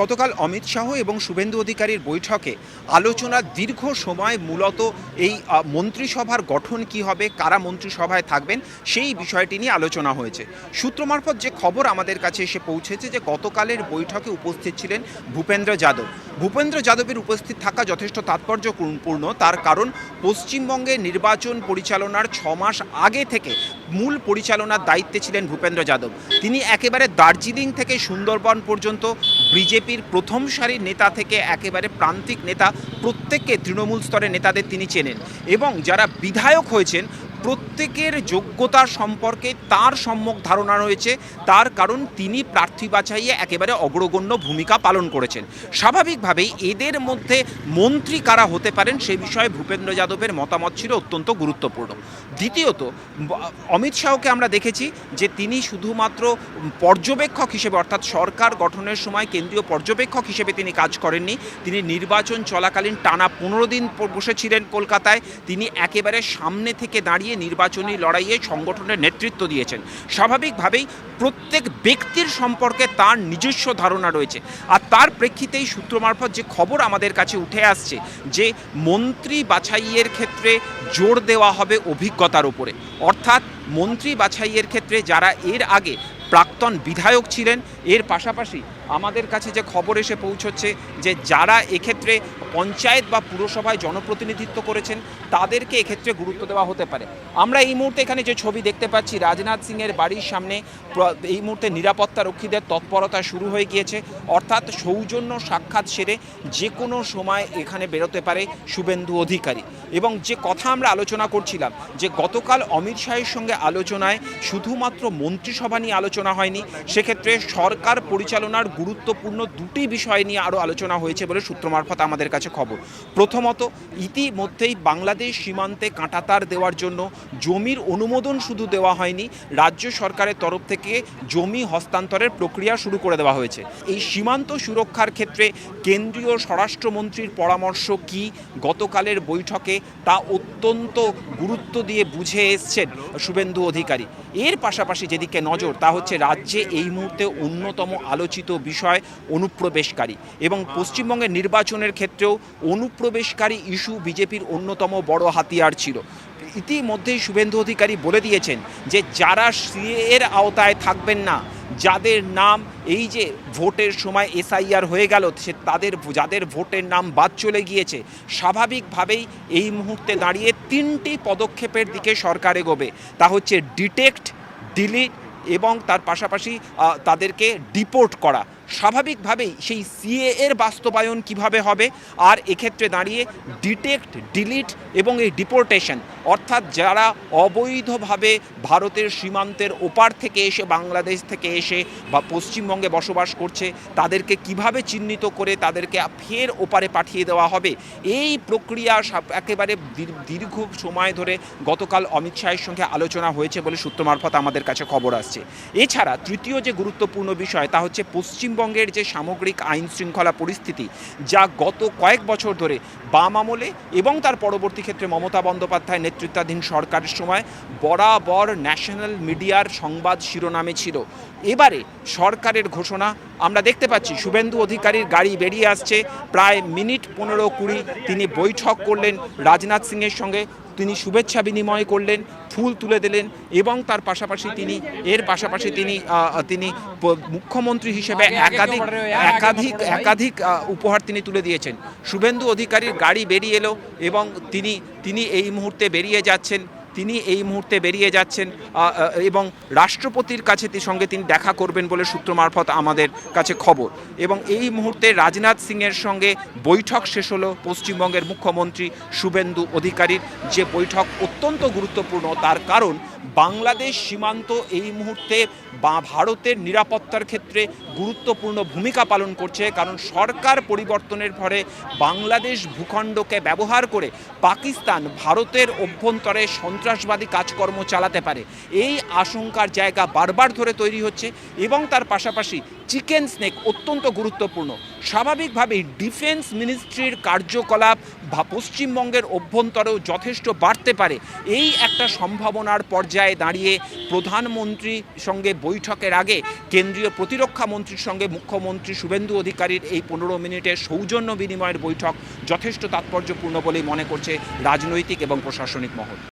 গতকাল অমিত শাহ এবং শুভেন্দু অধিকারীর বৈঠকে আলোচনার দীর্ঘ সময় মূলত এই মন্ত্রিসভার গঠন কি হবে, কারা মন্ত্রিসভায় থাকবেন সেই বিষয়টি নিয়ে আলোচনা হয়েছে। সূত্র মারফত যে খবর আমাদের কাছে এসে পৌঁছেছে যে গতকালের বৈঠকে উপস্থিত ছিলেন ভূপেন্দ্র যাদব। ভূপেন্দ্র যাদবের উপস্থিত থাকা যথেষ্ট তাৎপর্যপূর্ণ, তার কারণ পশ্চিমবঙ্গে নির্বাচন পরিচালনার 6 মাস আগে থেকে মূল পরিচালনার দায়িত্বে ছিলেন ভূপেন্দ্র যাদব। তিনি একেবারে দার্জিলিং থেকে সুন্দরবন পর্যন্ত বিজেপির প্রথম সারির নেতা থেকে একেবারে প্রান্তিক নেতা প্রত্যেককে তৃণমূল স্তরের নেতাদের তিনি চেনেন এবং যারা বিধায়ক হয়েছেন প্রত্যেকের যোগ্যতা সম্পর্কে তার সম্যক ধারণা রয়েছে। তার কারণ তিনি প্রার্থী বাছাইয়ে একেবারে অগ্রগণ্য ভূমিকা পালন করেছেন। স্বাভাবিকভাবেই এদের মধ্যে মন্ত্রী কারা হতে পারেন সে বিষয়ে ভূপেন্দ্র যাদবের মতামত ছিল অত্যন্ত গুরুত্বপূর্ণ। দ্বিতীয়ত, অমিত শাহকে আমরা দেখেছি যে তিনি শুধুমাত্র পর্যবেক্ষক হিসেবে, অর্থাৎ সরকার গঠনের সময় কেন্দ্রীয় পর্যবেক্ষক হিসেবে তিনি কাজ করেননি। তিনি নির্বাচন চলাকালীন টানা 15 দিন বসেছিলেন কলকাতায়। তিনি একেবারে সামনে থেকে দাঁড়িয়ে নির্বাচনী লড়াইয়ে সংগঠনের নেতৃত্ব দিয়েছেন। স্বাভাবিকভাবেই প্রত্যেক ব্যক্তির সম্পর্কে তার নিজস্ব ধারণা রয়েছে। আর তার প্রেক্ষিতেই সূত্র মারফত যে খবর আমাদের কাছে উঠে আসছে যে মন্ত্রী বাছাইয়ের ক্ষেত্রে জোর দেওয়া হবে অভিজ্ঞতার উপরে, অর্থাৎ মন্ত্রী বাছাইয়ের ক্ষেত্রে যারা এর আগে প্রাক্তন বিধায়ক ছিলেন, এর পাশাপাশি আমাদের কাছে যে খবর এসে পৌঁছচ্ছে যে যারা এক্ষেত্রে পঞ্চায়েত বা পুরসভায় জনপ্রতিনিধিত্ব করেছেন তাদেরকে এক্ষেত্রে গুরুত্ব দেওয়া হতে পারে। আমরা এই মুহূর্তে এখানে যে ছবি দেখতে পাচ্ছি, রাজনাথ সিংয়ের বাড়ির সামনে এই মুহূর্তে নিরাপত্তা রক্ষীদের তৎপরতা শুরু হয়ে গিয়েছে, অর্থাৎ সৌজন্য সাক্ষাৎ সেরে যে কোনো সময় এখানে বেরোতে পারে শুভেন্দু অধিকারী। এবং যে কথা আমরা আলোচনা করছিলাম যে গতকাল অমিত শাহের সঙ্গে আলোচনায় শুধুমাত্র মন্ত্রিসভা নিয়ে আলোচনা হয়নি, সেক্ষেত্রে সরকার পরিচালনার গুরুত্বপূর্ণ দুটি বিষয় নিয়ে আরও আলোচনা হয়েছে বলে সূত্র মারফত আমাদের কাছে খবর। প্রথমত, ইতিমধ্যেই বাংলাদেশ সীমান্তে কাঁটাতার দেওয়ার জন্য জমির অনুমোদন শুধু দেওয়া হয়নি, রাজ্য সরকারের তরফ থেকে জমি হস্তান্তরের প্রক্রিয়া শুরু করে দেওয়া হয়েছে। এই সীমান্ত সুরক্ষার ক্ষেত্রে কেন্দ্রীয় স্বরাষ্ট্রমন্ত্রীর পরামর্শ কি গতকালের বৈঠকে তা অত্যন্ত গুরুত্ব দিয়ে বুঝে এসছেন শুভেন্দু অধিকারী। এর পাশাপাশি যেদিকে নজর তা হচ্ছে রাজ্যে এই মুহূর্তে অন্যতম আলোচিত বিষয় অনুপ্রবেশকারী, এবং পশ্চিমবঙ্গের নির্বাচনের ক্ষেত্রেও অনুপ্রবেশকারী ইস্যু বিজেপির অন্যতম বড় হাতিয়ার ছিল। ইতিমধ্যেই শুভেন্দু অধিকারী বলে দিয়েছেন যে যারা সিএর আওতায় থাকবেন না, যাদের নাম এই যে ভোটের সময় এসআইআর হয়ে গেল যাদের ভোটের নাম বাদ চলে গিয়েছে, স্বাভাবিকভাবেই এই মুহূর্তে দাঁড়িয়ে 3টি পদক্ষেপের দিকে সরকার এগোবে। তা হচ্ছে ডিটেক্ট, ডিলিট এবং তার পাশাপাশি তাদেরকে ডিপোর্ট করা। স্বাভাবিকভাবেই সেই সিএ এর বাস্তবায়ন কিভাবে হবে, আর এক্ষেত্রে দাঁড়িয়ে ডিটেক্ট, ডিলিট এবং এই ডিপোর্টেশন, অর্থাৎ যারা অবৈধভাবে ভারতের সীমান্তের ওপার থেকে এসে বাংলাদেশ থেকে এসে বা পশ্চিমবঙ্গে বসবাস করছে তাদেরকে কিভাবে চিহ্নিত করে তাদেরকে ফের ওপারে পাঠিয়ে দেওয়া হবে। এই প্রক্রিয়া একেবারে দীর্ঘ সময় ধরে গতকাল অমিত শাহের সঙ্গে আলোচনা হয়েছে বলে সূত্র মারফত আমাদের কাছে খবর আসছে। এছাড়া তৃতীয় যে গুরুত্বপূর্ণ বিষয় তা হচ্ছে পশ্চিমবঙ্গের যে সামগ্রিক আইন শৃঙ্খলা পরিস্থিতি, যা গত কয়েক বছর ধরে বাম আমলে এবং তার পরবর্তী ক্ষেত্রে মমতা বন্দ্যোপাধ্যায় নেতৃত্বাধীন সরকারের সময় বরাবর ন্যাশনাল মিডিয়ার সংবাদ শিরোনামে ছিল। এবারে সরকারের ঘোষণা আমরা দেখতে পাচ্ছি, শুভেন্দু অধিকারীর গাড়ি বেরিয়ে আসছে, প্রায় মিনিট 15-20 তিনি বৈঠক করলেন রাজনাথ সিংয়ের সঙ্গে, তিনি শুভেচ্ছা বিনিময় করলেন, ফুল তুলে দিলেন এবং তার পাশাপাশি তিনি মুখ্যমন্ত্রী হিসেবে একাধিক উপহার তিনি তুলে দিয়েছেন। শুভেন্দু অধিকারীর গাড়ি বেরিয়ে এলো এবং তিনি এই মুহূর্তে বেরিয়ে যাচ্ছেন এবং রাষ্ট্রপতির সঙ্গে তিনি দেখা করবেন বলে সূত্র মারফত আমাদের কাছে খবর। এবং এই মুহূর্তে রাজনাথ সিংয়ের সঙ্গে বৈঠক শেষ হলো পশ্চিমবঙ্গের মুখ্যমন্ত্রী শুভেন্দু অধিকারীর। যে বৈঠক অত্যন্ত গুরুত্বপূর্ণ, তার কারণ বাংলাদেশ সীমান্ত এই মুহূর্তে ভারতের নিরাপত্তার ক্ষেত্রে গুরুত্বপূর্ণ ভূমিকা পালন করছে, কারণ সরকার পরিবর্তনের ফলে বাংলাদেশ ভূখণ্ডকে ব্যবহার করে পাকিস্তান ভারতের অভ্যন্তরে সন্ত্রাসবাদী কাজকর্ম চালাতে পারে। এই আশঙ্কার জায়গা বারবার ধরে তৈরি হচ্ছে এবং তার পাশাপাশি চিকেন স্নেক অত্যন্ত গুরুত্বপূর্ণ। স্বাভাবিকভাবেই ডিফেন্স মিনিস্ট্রির কার্যকলাপ বা পশ্চিমবঙ্গের অভ্যন্তরেও যথেষ্ট বাড়তে পারে, এই একটা সম্ভাবনার পর্যায়ে দাঁড়িয়ে প্রধানমন্ত্রীর সঙ্গে বৈঠকের আগে কেন্দ্রীয় প্রতিরক্ষা মন্ত্রীর সঙ্গে মুখ্যমন্ত্রী শুভেন্দু অধিকারীর এই 15 মিনিটের সৌজন্য বিনিময়ের বৈঠক যথেষ্ট তাৎপর্যপূর্ণ বলেই মনে করছে রাজনৈতিক এবং প্রশাসনিক মহল।